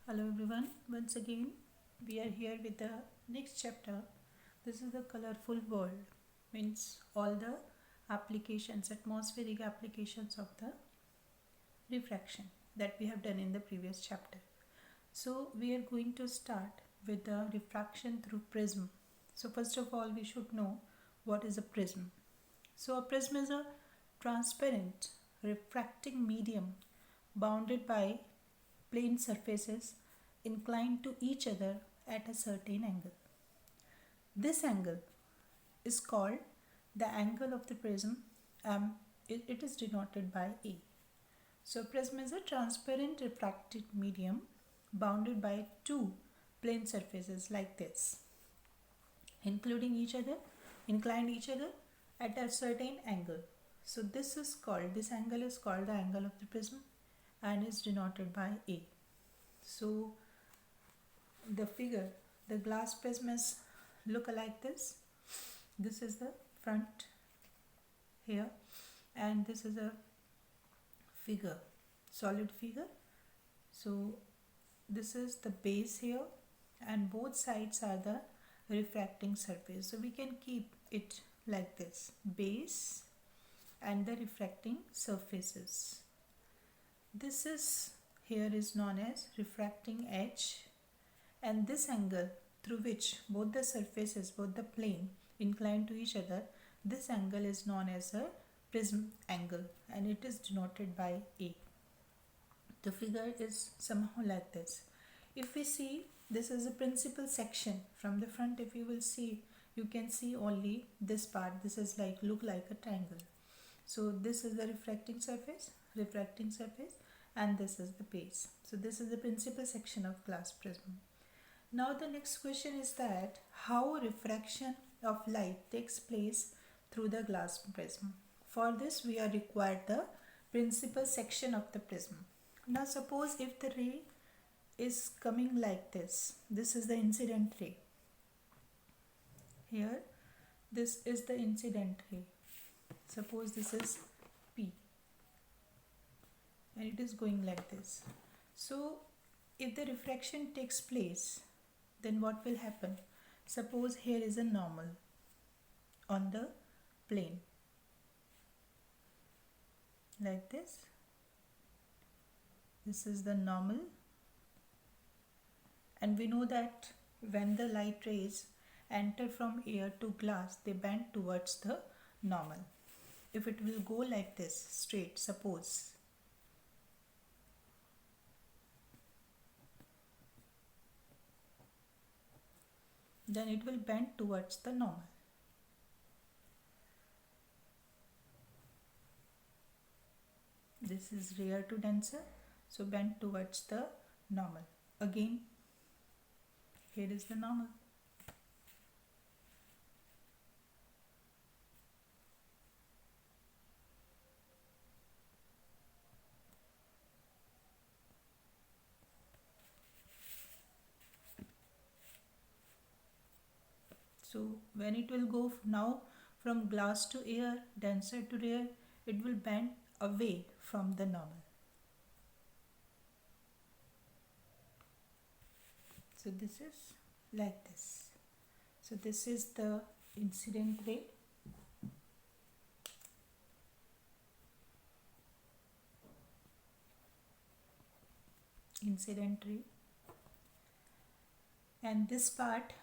Hello everyone, once again we are here with the next chapter. This is the colorful world, means all the applications, atmospheric applications of the refraction that we have done in the previous chapter. So we are going to start with the refraction through prism. So first of all we should know what is a prism. So a prism is a transparent refracting medium bounded by plane surfaces inclined to each other at a certain angle. This angle is called the angle of the prism. It is denoted by A. So prism is a transparent refracted medium bounded by two plane surfaces like this, including each other, inclined each other at a certain angle. So this angle is called the angle of the prism and is denoted by A. So the figure, the glass prism is look like this. This is the front here and this is a figure, solid figure. So this is the base here and both sides are the refracting surface. So we can keep it like this, base and the refracting surfaces. This is here is known as refracting edge, and this angle through which both the surfaces, both the plane incline to each other, this angle is known as a prism angle and it is denoted by A. The figure is somehow like this. If we see, this is a principal section from the front. If you will see, you can see only this part. This is look like a triangle. So this is the refracting surface, and this is the base. So this is the principal section of glass prism. Now the next question is that how refraction of light takes place through the glass prism. For this we are required the principal section of the prism. Now suppose if the ray is coming like this is the incident ray. Here this is the incident ray. Suppose this is P and it is going like this. So if the refraction takes place, then what will happen? Suppose here is a normal on the plane like this. This is the normal, and we know that when the light rays enter from air to glass, they bend towards the normal. If it will go like this straight, suppose, then it will bend towards the normal. This is rare to denser, so bend towards the normal. Again, here is the normal. So when it will go now from glass to air, denser to rare, it will bend away from the normal. So this is like this. So this is the incident ray. Incident ray. And this part,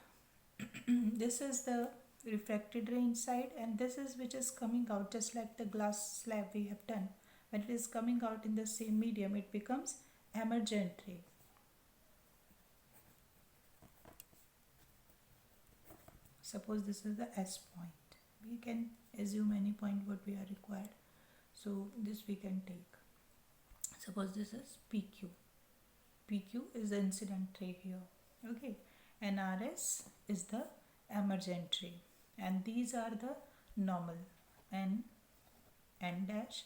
this is the refracted ray inside, and this is which is coming out just like the glass slab we have done. When it is coming out in the same medium, it becomes emergent ray. Suppose this is the S point. We can assume any point what we are required. So this we can take. Suppose this is PQ. PQ is the incident ray here. Okay. And RS is the emergent ray. And these are the normal. N dash.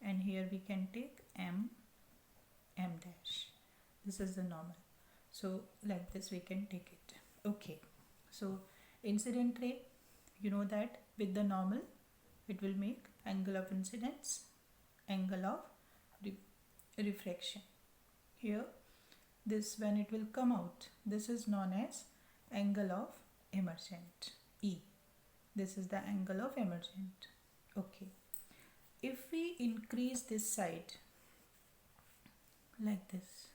And here we can take M dash. This is the normal. So like this we can take it. Okay. So incident ray, you know that with the normal it will make angle of incidence, angle of refraction. Here this when it will come out, this is known as angle of emergent, E. This is the angle of emergent. Okay. If we increase this side like this,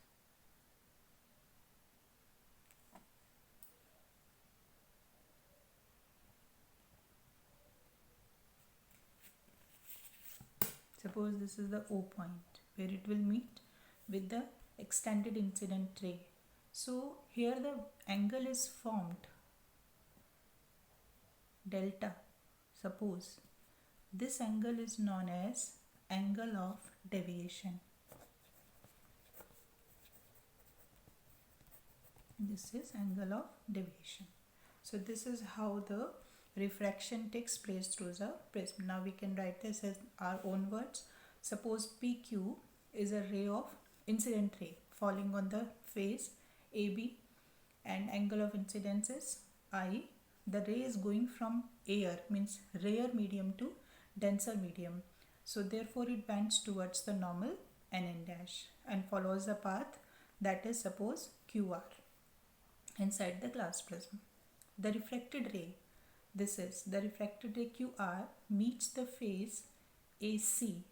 suppose this is the O point where it will meet with the extended incident ray. So here the angle is formed delta. Suppose this angle is known as angle of deviation. This is angle of deviation. So this is how the refraction takes place through the prism. Now we can write this as our own words. Suppose PQ is a ray of incident ray falling on the face AB and angle of incidence is I. The ray is going from air, means rare medium, to denser medium. So therefore it bends towards the normal NN dash and follows the path that is suppose QR inside the glass prism. The refracted ray, this is the refracted ray QR, meets the face AC,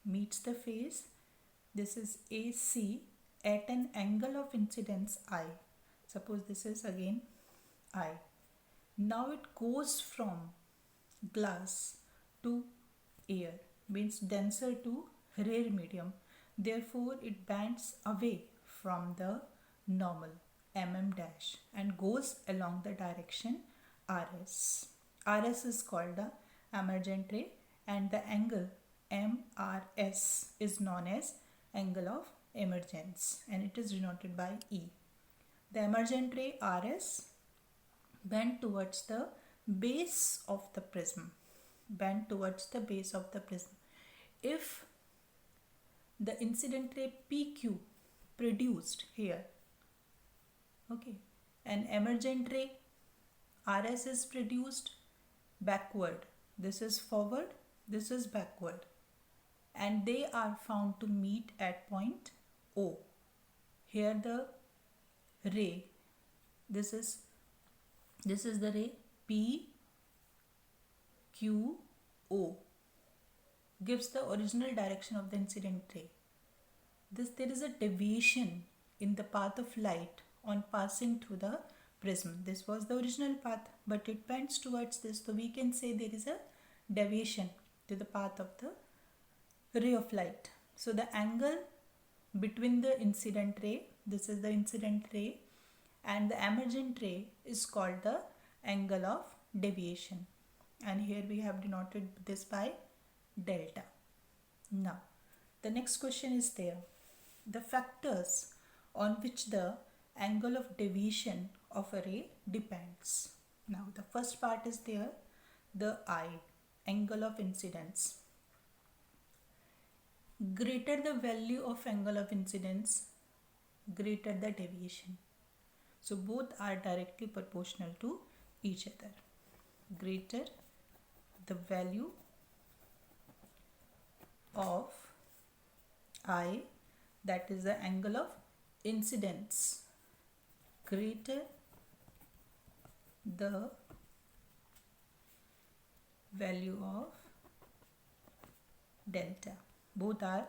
meets the face, this is AC, at an angle of incidence I. Suppose this is again I. Now it goes from glass to air, means denser to rare medium. Therefore it bends away from the normal mm dash and goes along the direction RS. RS is called the emergent ray and the angle MRS is known as angle of emergence and it is denoted by E. The emergent ray RS bend towards the base of the prism. Bend towards the base of the prism. If the incident ray PQ produced here, okay, an emergent ray RS is produced backward. This is forward, this is backward. And they are found to meet at point O. Here the ray, this is the ray P Q O, gives the original direction of the incident ray. There is a deviation in the path of light on passing through the prism. This was the original path, but it bends towards this, so we can say there is a deviation to the path of the ray of light. So the angle between the incident ray, this is the incident ray, and the emergent ray is called the angle of deviation, and here we have denoted this by delta. Now the next question is there, the factors on which the angle of deviation of a ray depends. Now the first part is there, the I, angle of incidence. Greater the value of angle of incidence, greater the deviation. So both are directly proportional to each other. Greater the value of I, that is the angle of incidence, greater the value of delta. Both are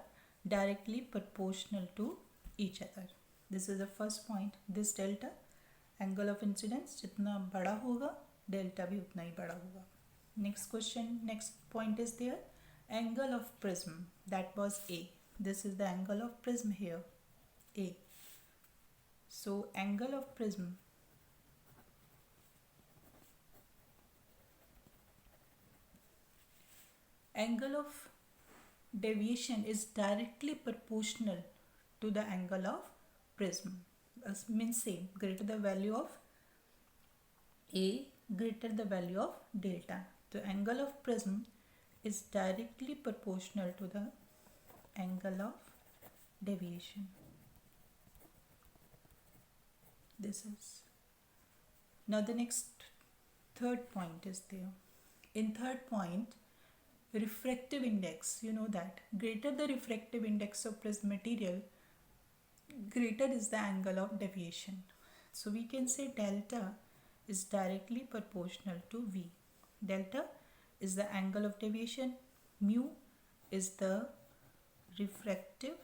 directly proportional to each other. This is the first point. This delta, angle of incidence, जितना बड़ा होगा delta भी उतना ही बड़ा होगा. Next question, next point is there, angle of prism, that was A. This is the angle of prism here, A. So angle of prism, angle of deviation is directly proportional to the angle of prism. Means same, greater the value of A, greater the value of delta. The angle of prism is directly proportional to the angle of deviation. This is. Now the next third point is there. In third point, refractive index, you know that greater the refractive index of prism material, greater is the angle of deviation. So we can say delta is directly proportional to V. Delta is the angle of deviation, mu is the refractive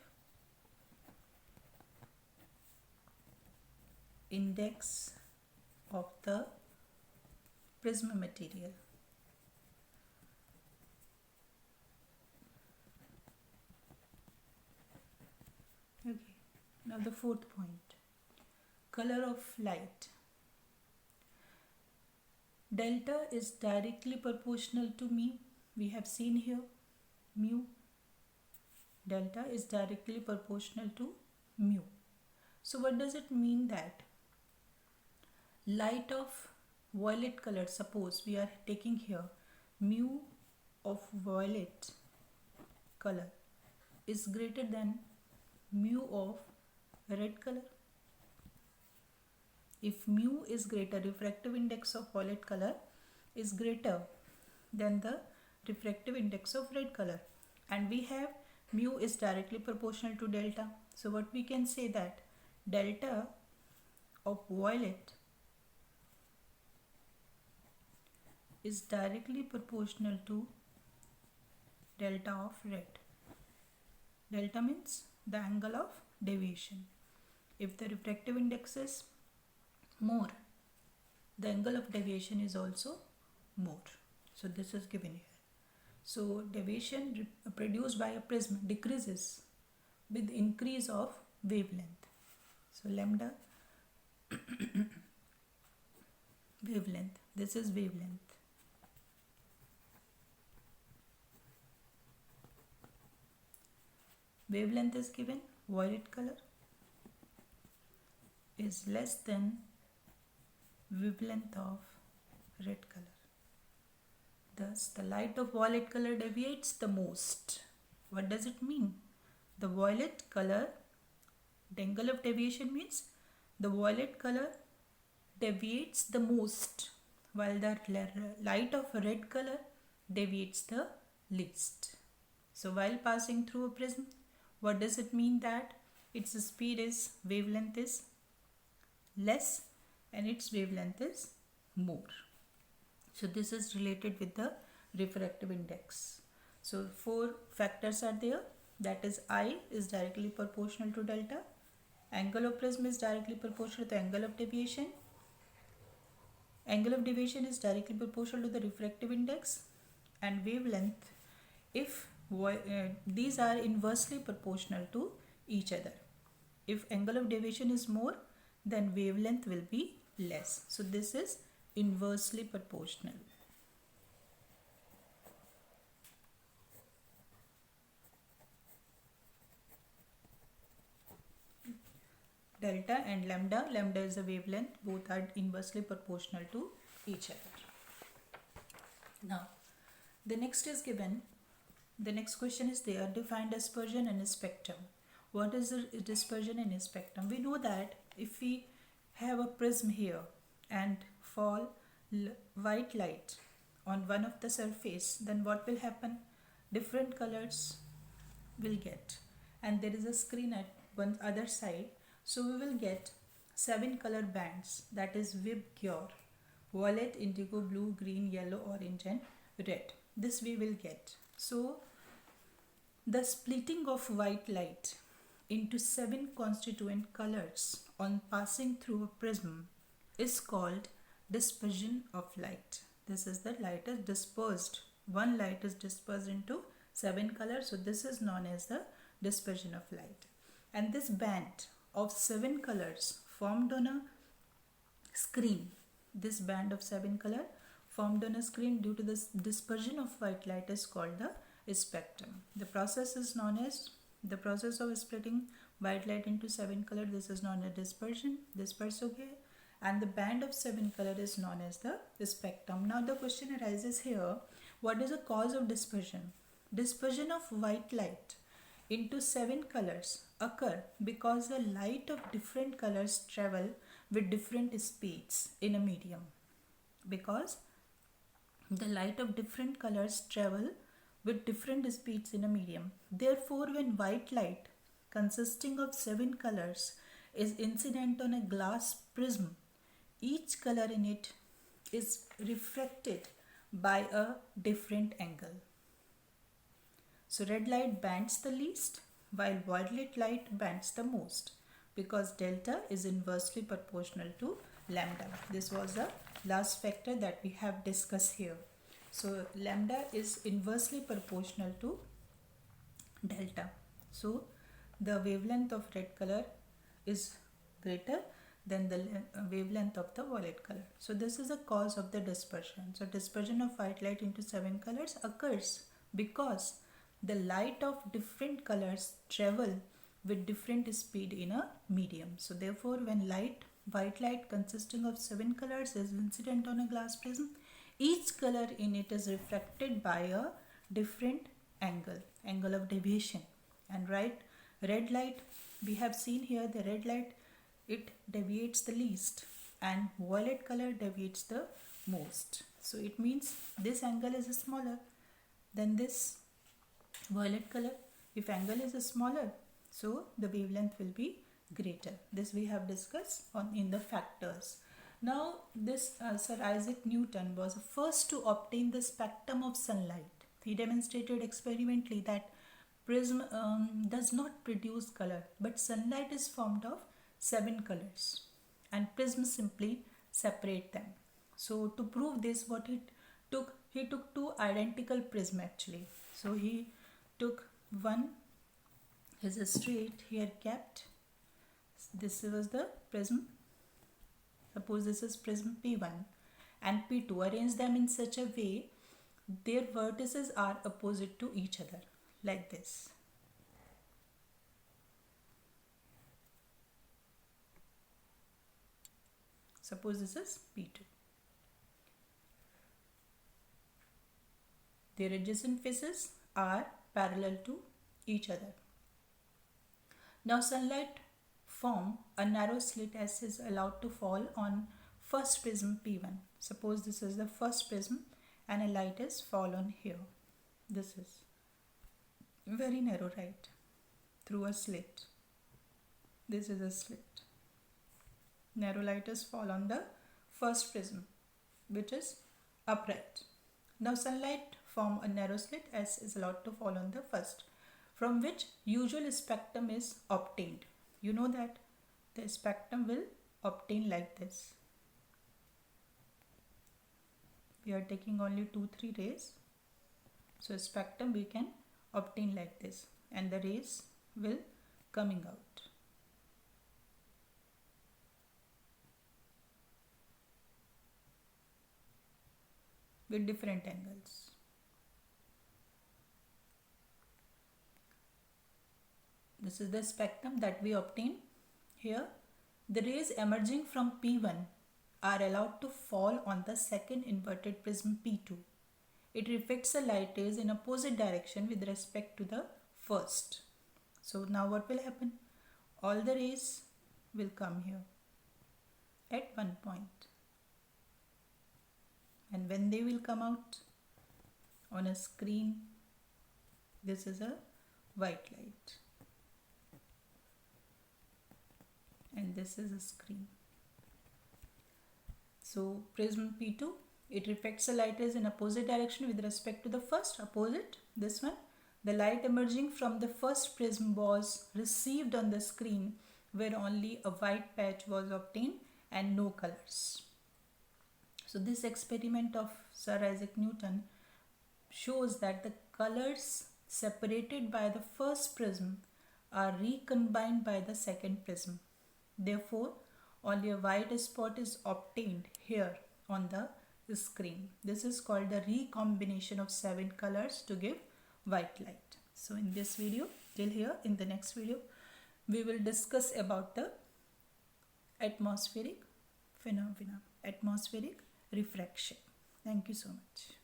index of the prism material. Okay, now the fourth point, color of light. Delta is directly proportional to mu. We have seen here mu. Delta is directly proportional to mu. So what does it mean that light of violet color, suppose we are taking here mu of violet color is greater than mu of red color. If mu is greater, refractive index of violet color is greater than the refractive index of red color, and we have mu is directly proportional to delta. So what we can say that delta of violet is directly proportional to delta of red. Delta means the angle of deviation. If the refractive index is more, the angle of deviation is also more. So this is given here. So deviation produced by a prism decreases with increase of wavelength. So lambda wavelength, this is wavelength. Wavelength is given, violet color is less than wavelength of red color. Thus, the light of violet color deviates the most. What does it mean? The violet color, the angle of deviation means the violet color deviates the most, while the light of red color deviates the least. So while passing through a prism, what does it mean that its speed is, wavelength is less and its wavelength is more. So this is related with the refractive index. So 4 factors are there, that is I is directly proportional to delta, angle of prism is directly proportional to the angle of deviation, angle of deviation is directly proportional to the refractive index, and wavelength, if these are inversely proportional to each other. If angle of deviation is more, then wavelength will be less. So this is inversely proportional. Delta and lambda, lambda is the wavelength, both are inversely proportional to each other. Now the next is given, the next question is there, define dispersion and spectrum. What is the dispersion and spectrum? We know that if we have a prism here and fall white light on one of the surface, then what will happen? Different colors will get, and there is a screen at one other side, so we will get 7 color bands, that is VIBGYOR, violet, indigo, blue, green, yellow, orange and red. This we will get. So the splitting of white light into 7 constituent colors on passing through a prism is called dispersion of light. This is the light is dispersed. One light is dispersed into 7 colors. So this is known as the dispersion of light. And this band of 7 colors formed on a screen, this band of 7 color formed on a screen due to this dispersion of white light is called the spectrum. The process is known as the process of splitting white light into 7 color. This is known as dispersion, and the band of 7 color is known as the spectrum. Now the question arises here, what is the cause of dispersion? Dispersion of white light into 7 colors occur because the light of different colors travel with different speeds in a medium. Because the light of different colors travel with different speeds in a medium. Therefore, when white light consisting of 7 colors is incident on a glass prism, each color in it is refracted by a different angle. So red light bends the least while violet light bends the most, because delta is inversely proportional to lambda. This was the last factor that we have discussed here. So lambda is inversely proportional to delta. So the wavelength of red color is greater than the wavelength of the violet color. So this is the cause of the dispersion. So dispersion of white light into 7 colors occurs because the light of different colors travel with different speed in a medium. So therefore, when white light consisting of 7 colors is incident on a glass prism, each color in it is refracted by a different angle of deviation. And red light, we have seen here the red light, it deviates the least, and violet color deviates the most. So it means this angle is smaller than this violet color. If angle is smaller, so the wavelength will be greater. This we have discussed in the factors. Now this Sir Isaac Newton was the first to obtain the spectrum of sunlight. He demonstrated experimentally that prism does not produce color, but sunlight is formed of 7 colors and prism simply separate them. So to prove this, what he took 2 identical prism actually. So he took one is straight here kept. This was the prism. Suppose this is prism P1 and P2. Arrange them in such a way their vertices are opposite to each other, like this. Suppose this is P2. Their adjacent faces are parallel to each other. Now sunlight form a narrow slit as is allowed to fall on first prism P1. Suppose this is the first prism and a light is fall on here. This is very narrow, right? Through a slit. This is a slit. Narrow light is fall on the first prism, which is upright. Now sunlight form a narrow slit as is allowed to fall on the first, from which usual spectrum is obtained. You know that the spectrum will obtain like this. We are taking only 2-3 rays. So spectrum we can obtain like this, and the rays will coming out. With different angles. This is the spectrum that we obtain. Here, the rays emerging from P1 are allowed to fall on the second inverted prism P2. It reflects the light rays in opposite direction with respect to the first. So now what will happen? All the rays will come here at one point. And when they will come out on a screen, this is a white light. And this is a screen. So prism P2, it reflects the light rays in opposite direction with respect to the first, opposite, this one. The light emerging from the first prism was received on the screen where only a white patch was obtained and no colors. So this experiment of Sir Isaac Newton shows that the colors separated by the first prism are recombined by the second prism. Therefore, only a white spot is obtained here on the screen. This is called the recombination of 7 colors to give white light. So in this video, till here, in the next video, we will discuss about the atmospheric phenomena, atmospheric refraction. Thank you so much.